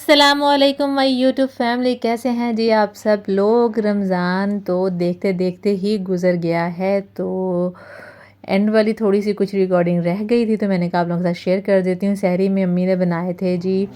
अस्सलामुअलैकुम my YouTube family, कैसे हैं जी आप सब लोग। रमज़ान तो देखते देखते ही गुज़र गया है, तो एंड वाली थोड़ी सी कुछ रिकॉर्डिंग रह गई थी, तो मैंने कहा आप लोगों के साथ शेयर कर देती हूँ। सहरी में अम्मी ने बनाए थे जी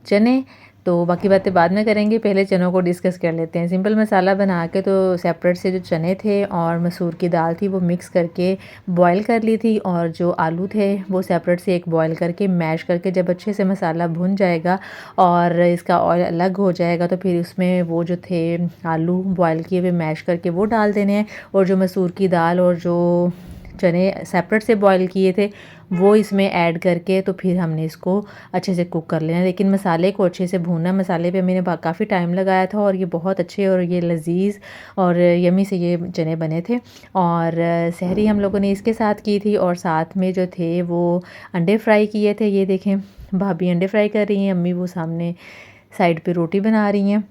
चने, तो बाकी बातें बाद में करेंगे, पहले चनों को डिस्कस कर लेते हैं। सिंपल मसाला बना के तो सेपरेट से जो चने थे और मसूर की दाल थी वो मिक्स करके बॉईल कर ली थी, और जो आलू थे वो सेपरेट से एक बॉईल करके मैश करके जब अच्छे से मसाला भुन जाएगा और इसका ऑयल अलग हो जाएगा, तो फिर उसमें वो जो थे आलू बॉईल किए हुए मैश करके वो डाल देने हैं, और जो मसूर की दाल और जो चने सेपरेट से बॉईल किए थे वो इसमें ऐड करके तो फिर हमने इसको अच्छे से कुक कर लेना। लेकिन मसाले को अच्छे से भूनना, मसाले पे मैंने काफ़ी टाइम लगाया था, और ये बहुत अच्छे और ये लजीज और यमी से ये चने बने थे। और सहरी हम लोगों ने इसके साथ की थी, और साथ में जो थे वो अंडे फ्राई किए थे। ये देखें, भाभी अंडे फ्राई कर रही हैं, अम्मी वो सामने साइड पे रोटी बना रही हैं।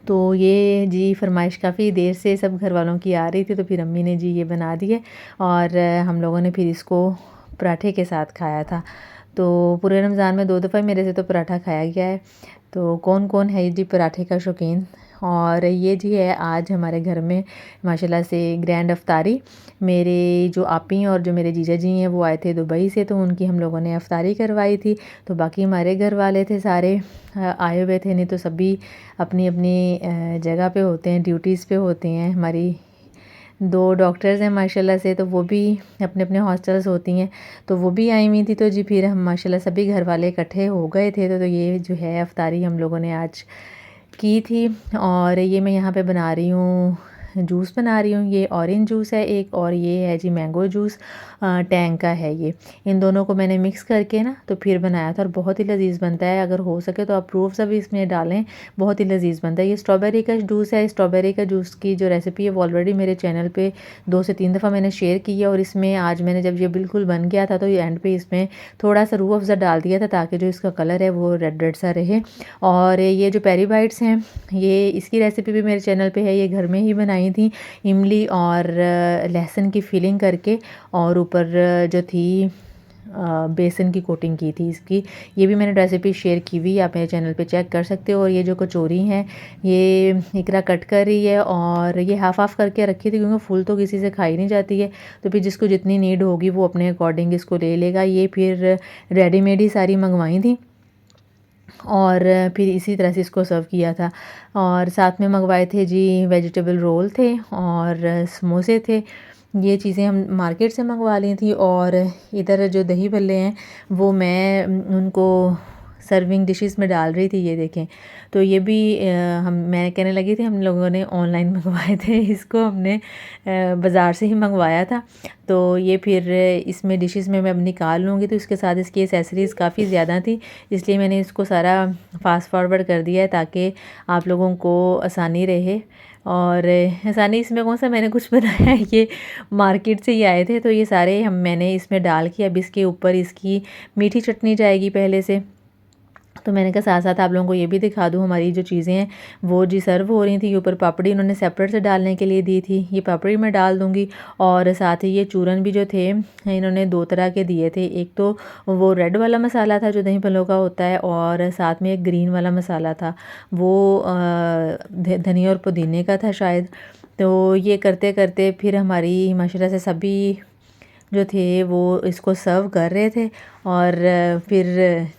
तो ये जी फरमाइश काफ़ी देर से सब घर वालों की आ रही थी, तो फिर अम्मी ने जी ये बना दी है, और हम लोगों ने फिर इसको पराठे के साथ खाया था। तो पूरे रमज़ान में 2 दफ़ा मेरे से तो पराठा खाया गया है। तो कौन कौन है जी पराठे का शौकीन। और ये जी है आज हमारे घर में माशाल्लाह से ग्रैंड अफ्तारी। मेरे जो आपी और जो मेरे जीजा जी हैं वो आए थे दुबई से, तो उनकी हम लोगों ने अफ्तारी करवाई थी। तो बाकी हमारे घर वाले थे सारे आए हुए थे, नहीं तो सभी अपनी अपनी जगह पे होते हैं, ड्यूटीज़ पे होते हैं। हमारी 2 डॉक्टर्स हैं माशाल्लाह से, तो वो भी अपने अपने हॉस्टल्स होती हैं, तो वो भी आई हुई थी। तो जी फिर हम माशाल्लाह सभी घर वाले इकट्ठे हो गए थे, तो ये जो है अफ्तारी हम लोगों ने आज की थी। और ये मैं यहाँ पे बना रही हूँ, जूस बना रही हूँ। ये ऑरेंज जूस है एक, और ये है जी मैंगो जूस, टैंग का है ये। इन दोनों को मैंने मिक्स करके ना तो फिर बनाया था, और बहुत ही लजीज बनता है। अगर हो सके तो आप प्रूफ भी इसमें डालें, बहुत ही लजीज बनता है। ये स्ट्रॉबेरी का जूस है। स्ट्रॉबेरी का जूस की जो रेसिपी है वो ऑलरेडी मेरे चैनल पे 2 से 3 दफ़ा मैंने शेयर की है, और इसमें आज मैंने जब ये बिल्कुल बन गया था तो ये एंड पे इसमें थोड़ा सा रूह अफ़ज़ा डाल दिया था, ताकि जो इसका कलर है वो रेड रेड सा रहे। और ये जो पेरी बाइट्स हैं, ये इसकी रेसिपी भी मेरे चैनल पे है। ये घर में ही बनाई थी, इमली और लहसुन की फिलिंग करके, और ऊपर जो थी बेसन की कोटिंग की थी इसकी। ये भी मैंने रेसिपी शेयर की हुई है, आप मेरे चैनल पे चेक कर सकते हो। और ये जो कचौरी हैं ये इकरा कट कर रही है, और ये हाफ हाफ करके रखी थी क्योंकि फुल तो किसी से खाई नहीं जाती है, तो फिर जिसको जितनी नीड होगी वो अपने अकॉर्डिंग इसको ले लेगा। ये फिर रेडीमेड ही सारी मंगवाई थी, और फिर इसी तरह से इसको सर्व किया था। और साथ में मंगवाए थे जी वेजिटेबल रोल थे और समोसे थे। ये चीज़ें हम मार्केट से मंगवा ली थी। और इधर जो दही भल्ले हैं वो मैं उनको सर्विंग डिशेस में डाल रही थी। ये देखें, तो ये भी मैं कहने लगी थी हम लोगों ने ऑनलाइन मंगवाए थे, इसको हमने बाज़ार से ही मंगवाया था। तो ये फिर इसमें डिशेस में मैं अब निकाल लूँगी, तो इसके साथ इसकी एसेसरीज़ काफ़ी ज़्यादा थी, इसलिए मैंने इसको सारा फास्ट फॉरवर्ड कर दिया है ताकि आप लोगों को आसानी रहे। और आसानी इसमें कौन सा मैंने कुछ बनाया है, ये मार्केट से ही आए थे। तो ये सारे मैंने इसमें डाल के अब इसके ऊपर इसकी मीठी चटनी जाएगी पहले से। तो मैंने कहा साथ साथ आप लोगों को ये भी दिखा दूँ, हमारी जो चीज़ें हैं वो जी सर्व हो रही थी। ऊपर पापड़ी उन्होंने सेपरेट से डालने के लिए दी थी, ये पापड़ी मैं डाल दूँगी। और साथ ही ये चूरन भी जो थे इन्होंने 2 तरह के दिए थे, एक तो वो रेड वाला मसाला था जो दही भल्लों का होता है, और साथ में एक ग्रीन वाला मसाला था, वो धनिया और पुदीने का था शायद। तो ये करते करते फिर हमारी माशाल्लाह से सभी जो थे वो इसको सर्व कर रहे थे, और फिर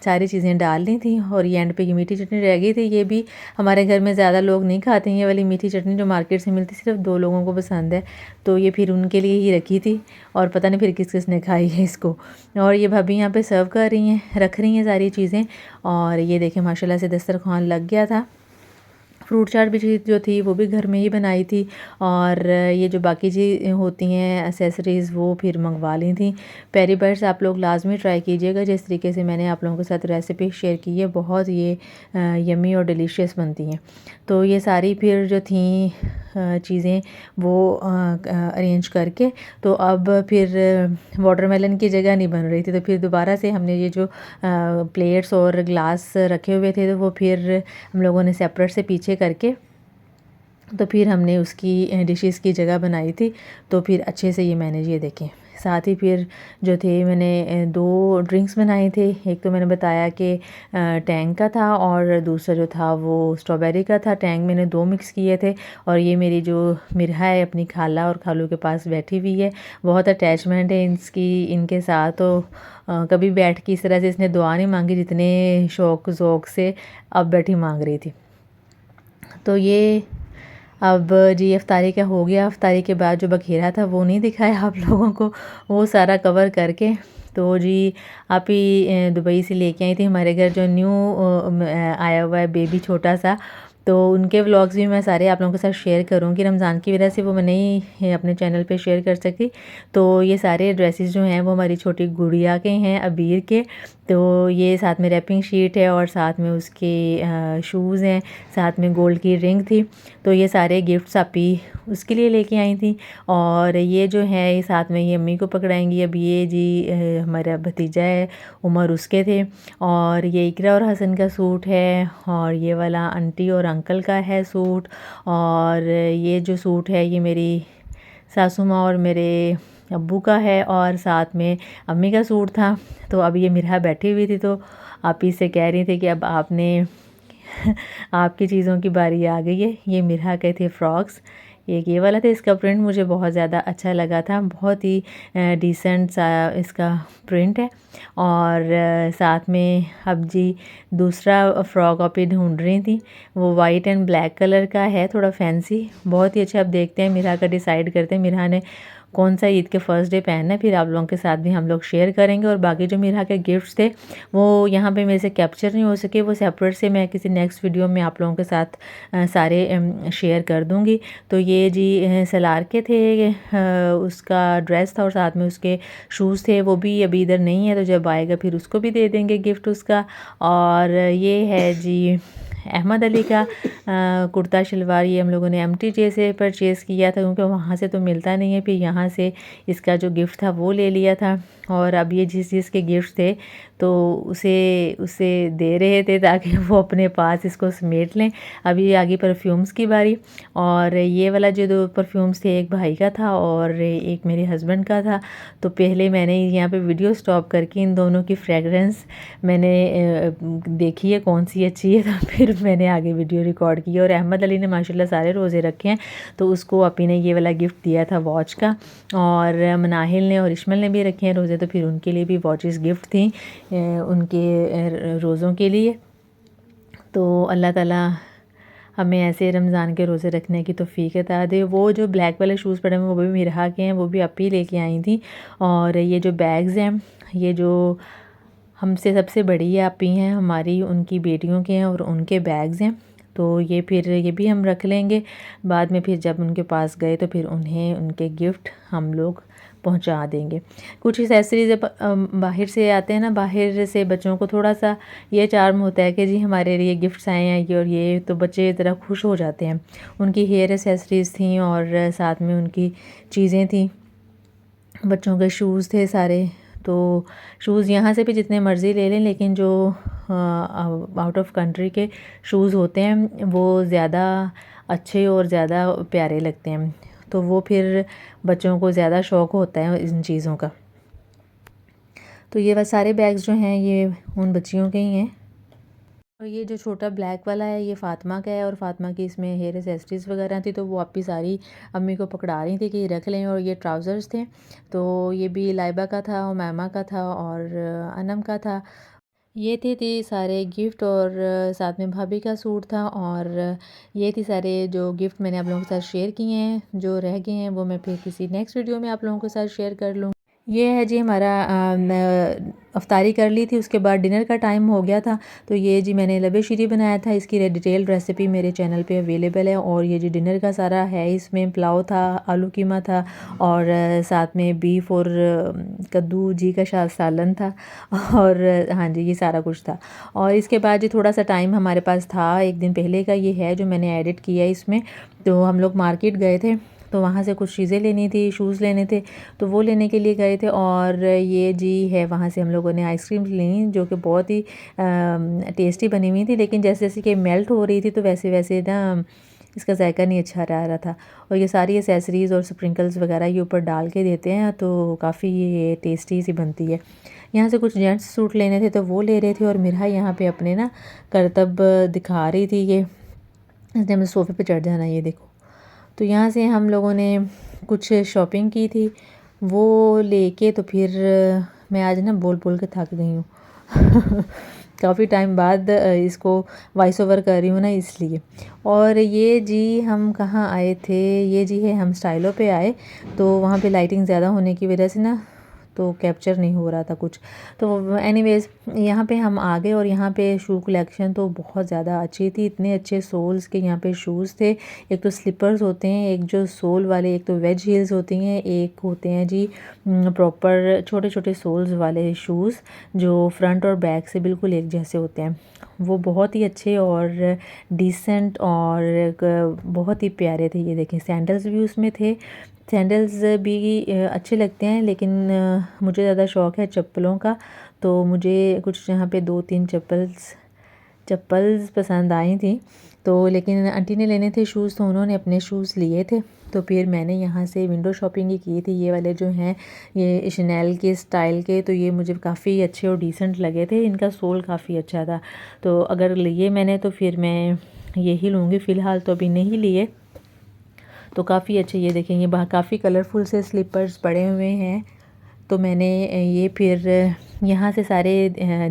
सारी चीज़ें डाल दी थी। और ये एंड पे ये मीठी चटनी रह गई थी, ये भी हमारे घर में ज़्यादा लोग नहीं खाते हैं, ये वाली मीठी चटनी जो मार्केट से मिलती सिर्फ 2 लोगों को पसंद है, तो ये फिर उनके लिए ही रखी थी, और पता नहीं फिर किस किस ने खाई है इसको। और ये भाभी यहाँ पे सर्व कर रही हैं, रख रही हैं सारी चीज़ें। और ये देखें माशाल्लाह से दस्तरखान लग गया था। फ्रूट चाट भी जो थी वो भी घर में ही बनाई थी, और ये जो बाकी चीज़ होती हैं एसेसरीज़ वो फिर मंगवा ली थी। पेरी बाइट्स आप लोग लाजमी ट्राई कीजिएगा, जिस तरीके से मैंने आप लोगों के साथ रेसिपी शेयर की है, बहुत ये यमी और डिलीशियस बनती हैं। तो ये सारी फिर जो थी चीज़ें वो अरेंज करके, तो अब फिर वाटरमेलन की जगह नहीं बन रही थी, तो फिर दोबारा से हमने ये जो प्लेट्स और ग्लास रखे हुए थे तो वो फिर हम लोगों ने सेपरेट से पीछे करके तो फिर हमने उसकी डिशेस की जगह बनाई थी। तो फिर अच्छे से ये मैंने ये देखें साथ ही फिर जो थे मैंने 2 ड्रिंक्स बनाए थे। एक तो मैंने बताया कि टैंग का था और दूसरा जो था वो स्ट्रॉबेरी का था। टैंग मैंने 2 मिक्स किए थे। और ये मेरी जो मिरहा है अपनी खाला और खालू के पास बैठी हुई है। बहुत अटैचमेंट है इसकी इनके साथ। तो कभी बैठ के इस तरह से इसने दुआ नहीं मांगी जितने शौक़ ज़ौक़ से अब बैठी मांग रही थी। तो ये अब जी अफ्तारी का हो गया। अफ्तारी के बाद जो बखेरा था वो नहीं दिखाया आप लोगों को, वो सारा कवर करके। तो जी आप ही दुबई से लेके आई थी हमारे घर जो न्यू आया हुआ है बेबी छोटा सा। तो उनके व्लॉग्स भी मैं सारे आप लोगों के साथ शेयर करूँगी। रमज़ान की वजह से वो मैं नहीं अपने चैनल पे शेयर कर सकती। तो ये सारे ड्रेसेस जो हैं वो हमारी छोटी गुड़िया के हैं, अबीर के। तो ये साथ में रैपिंग शीट है और साथ में उसके शूज़ हैं, साथ में गोल्ड की रिंग थी। तो ये सारे गिफ्ट्स आप ही उसके लिए लेके आई थी। और ये जो है ये साथ में ये अम्मी को पकड़ाएंगी। अब ये जी हमारा भतीजा है उमर उसके थे। और ये इकरा और हसन का सूट है। और ये वाला आंटी और अंकल का है सूट। और ये जो सूट है ये मेरी सासू माँ और मेरे अब्बू का है। और साथ में अम्मी का सूट था। तो अब ये मिरहा बैठी हुई थी तो आप ही से कह रही थी कि अब आपने आपकी चीज़ों की बारी आ गई है। ये मिरहा के थे फ्रॉक्स। एक ये वाला था, इसका प्रिंट मुझे बहुत ज़्यादा अच्छा लगा था। बहुत ही डिसेंट सा इसका प्रिंट है। और साथ में अब जी दूसरा फ्रॉक आप ही ढूंढ रही थी, वो वाइट एंड ब्लैक कलर का है, थोड़ा फैंसी, बहुत ही अच्छा। अब देखते हैं मिरहा का डिसाइड करते हैं मिरहा ने कौन सा ईद के फर्स्ट डे पहनना है, फिर आप लोगों के साथ भी हम लोग शेयर करेंगे। और बाकी जो मिरहा के गिफ्ट्स थे वो यहाँ पे मेरे से कैप्चर नहीं हो सके, वो सेपरेट से मैं किसी नेक्स्ट वीडियो में आप लोगों के साथ सारे शेयर कर दूँगी। तो ये जी सलार के थे, उसका ड्रेस था और साथ में उसके शूज़ थे। वो भी अभी इधर नहीं है, तो जब आएगा फिर उसको भी दे देंगे गिफ्ट उसका। और ये है जी अहमद अली का कुर्ता शलवार। ये हम लोगों ने MTJ से परचेज़ किया था क्योंकि वहाँ से तो मिलता नहीं है। फिर यहाँ से इसका जो गिफ्ट था वो ले लिया था। और अब ये जिस चीज़ के गिफ्ट थे तो उसे दे रहे थे ताकि वो अपने पास इसको समेट लें। अभी आगे परफ्यूम्स की बारी। और ये वाला जो 2 परफ्यूम्स थे, एक भाई का था और एक मेरे हस्बैंड का था। तो पहले मैंने यहाँ पे वीडियो स्टॉप करके इन दोनों की फ्रेगरेंस मैंने देखी है कौन सी अच्छी है, तो फिर मैंने आगे वीडियो रिकॉर्ड की। और अहमद अली ने माशाल्लाह सारे रोज़े रखे हैं, तो उसको अपी ने ये वाला गिफ्ट दिया था वॉच का। और मनाहिल ने और इश्मल ने भी रखे हैं रोज़े, तो फिर उनके लिए भी वॉचेस गिफ्ट थी उनके रोज़ों के लिए। तो अल्लाह ताला हमें ऐसे रमज़ान के रोज़े रखने की तौफ़ीक अता दे। वो जो ब्लैक वाले शूज़ पड़े हैं वो भी मिरहा के हैं, वो भी आप ही लेके आई थी। और ये जो बैग्स हैं, ये जो हमसे सबसे बड़ी आप ही हैं हमारी, उनकी बेटियों के हैं और उनके बैग्स हैं। तो ये फिर ये भी हम रख लेंगे बाद में, फिर जब उनके पास गए तो फिर उन्हें उनके गिफ्ट हम लोग पहुंचा देंगे। कुछ एक्सेसरीज बाहर से आते हैं ना, बाहर से बच्चों को थोड़ा सा ये चार्म होता है कि जी हमारे लिए गिफ्ट्स आए हैं ये और ये, तो बच्चे ज़रा खुश हो जाते हैं। उनकी हेयर एक्सेसरीज थी और साथ में उनकी चीज़ें थी, बच्चों के शूज़ थे सारे। तो शूज़ यहाँ से भी जितने मर्ज़ी ले लें, लेकिन जो आउट ऑफ कंट्री के शूज़ होते हैं वो ज़्यादा अच्छे और ज़्यादा प्यारे लगते हैं। तो वो फिर बच्चों को ज़्यादा शौक़ होता है इन चीज़ों का। तो ये वह सारे बैग्स जो हैं ये उन बच्चियों के ही हैं। और ये जो छोटा ब्लैक वाला है ये फ़ातिमा का है, और फ़ातिमा की इसमें हेयर एक्सेसरीज़ वगैरह थी, तो वो आप ही सारी अम्मी को पकड़ा रही थी कि रख लें। और ये ट्राउज़र्स थे, तो ये भी लाइबा का था, उमैमा का था और अनम का था। ये थी सारे गिफ्ट। और साथ में भाभी का सूट था। और ये थी सारे जो गिफ्ट मैंने आप लोगों के साथ शेयर किए हैं। जो रह गए हैं वो मैं फिर किसी नेक्स्ट वीडियो में आप लोगों के साथ शेयर कर लूँगी। ये है जी हमारा अफ्तारी कर ली थी, उसके बाद डिनर का टाइम हो गया था। तो ये जी मैंने लबे शीरी बनाया था, इसकी डिटेल रेसिपी मेरे चैनल पे अवेलेबल है। और ये जी डिनर का सारा है, इसमें पुलाव था, आलू कीमा था और साथ में बीफ और कद्दू जी का सालन था। और हाँ जी ये सारा कुछ था। और इसके बाद जी थोड़ा सा टाइम हमारे पास था, एक दिन पहले का ये है जो मैंने एडिट किया इसमें। तो हम लोग मार्केट गए थे, तो वहाँ से कुछ चीज़ें लेनी थी, शूज़ लेने थे, तो वो लेने के लिए गए थे। और ये जी है वहाँ से हम लोगों ने आइसक्रीम ली जो कि बहुत ही टेस्टी बनी हुई थी, लेकिन जैसे जैसे कि मेल्ट हो रही थी तो वैसे वैसे ना इसका जायका नहीं अच्छा रहा था। और ये सारी एसेसरीज़ और स्प्रिंकल्स वगैरह ये ऊपर डाल के देते हैं तो काफ़ी ये टेस्टी सी बनती है। यहाँ से कुछ जेंट्स सूट लेने थे तो वो ले रहे थे और मिरहा यहाँ पे अपने ना करतब दिखा रही थी ये इसने हमें सोफ़े पे चढ़ जाना ये देखो। तो यहाँ से हम लोगों ने कुछ शॉपिंग की थी वो लेके तो फिर मैं आज ना बोल बोल के थक गई हूँ काफ़ी टाइम बाद इसको वॉइस ओवर कर रही हूँ ना इसलिए। और ये जी हम कहाँ आए थे, ये जी है हम स्टाइलों पे आए तो वहाँ पे लाइटिंग ज़्यादा होने की वजह से ना तो कैप्चर नहीं हो रहा था कुछ। तो एनीवेज़ यहाँ पे हम आ गए और यहाँ पे शू कलेक्शन तो बहुत ज़्यादा अच्छी थी, इतने अच्छे सोल्स के यहाँ पे शूज़ थे। एक तो स्लीपर्स होते हैं, एक जो सोल वाले, एक तो वेज हील्स होती हैं, एक होते हैं जी प्रॉपर छोटे छोटे सोल्स वाले शूज़ जो फ्रंट और बैक से बिल्कुल एक जैसे होते हैं। वो बहुत ही अच्छे और डिसेंट और बहुत ही प्यारे थे। ये देखें सैंडल्स भी उसमें थे। सैंडल्स भी अच्छे लगते हैं लेकिन मुझे ज़्यादा शौक़ है चप्पलों का तो मुझे कुछ यहाँ पे 2-3 चप्पल्स पसंद आई थी। तो लेकिन आंटी ने लेने थे शूज़ तो उन्होंने अपने शूज़ लिए थे। तो फिर मैंने यहाँ से विंडो शॉपिंग ही की थी। ये वाले जो हैं ये शनेल के स्टाइल के तो ये मुझे काफ़ी अच्छे और डिसेंट लगे थे, इनका सोल काफ़ी अच्छा था। तो अगर लिए मैंने तो फिर मैं यही लूँगी, फ़िलहाल तो अभी नहीं लिए। तो काफ़ी अच्छे ये देखें ये काफ़ी कलरफुल से स्लीपर्स पड़े हुए हैं। तो मैंने ये फिर यहाँ से सारे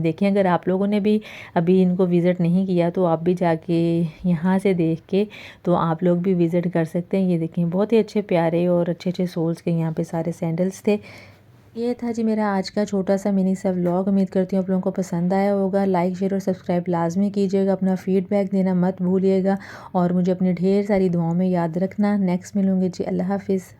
देखें। अगर आप लोगों ने भी अभी इनको विज़िट नहीं किया तो आप भी जाके यहाँ से देख के तो आप लोग भी विज़िट कर सकते हैं। ये देखें बहुत ही अच्छे प्यारे और अच्छे अच्छे सोल्स के यहाँ पे सारे सैंडल्स थे। ये था जी मेरा आज का छोटा सा मिनी सा व्लॉग। उम्मीद करती हूँ आप लोगों को पसंद आया होगा। लाइक शेयर और सब्सक्राइब लाजमी कीजिएगा, अपना फीडबैक देना मत भूलिएगा और मुझे अपनी ढेर सारी दुआओं में याद रखना। नेक्स्ट मिलूँगी जी, अल्लाह हाफिज़।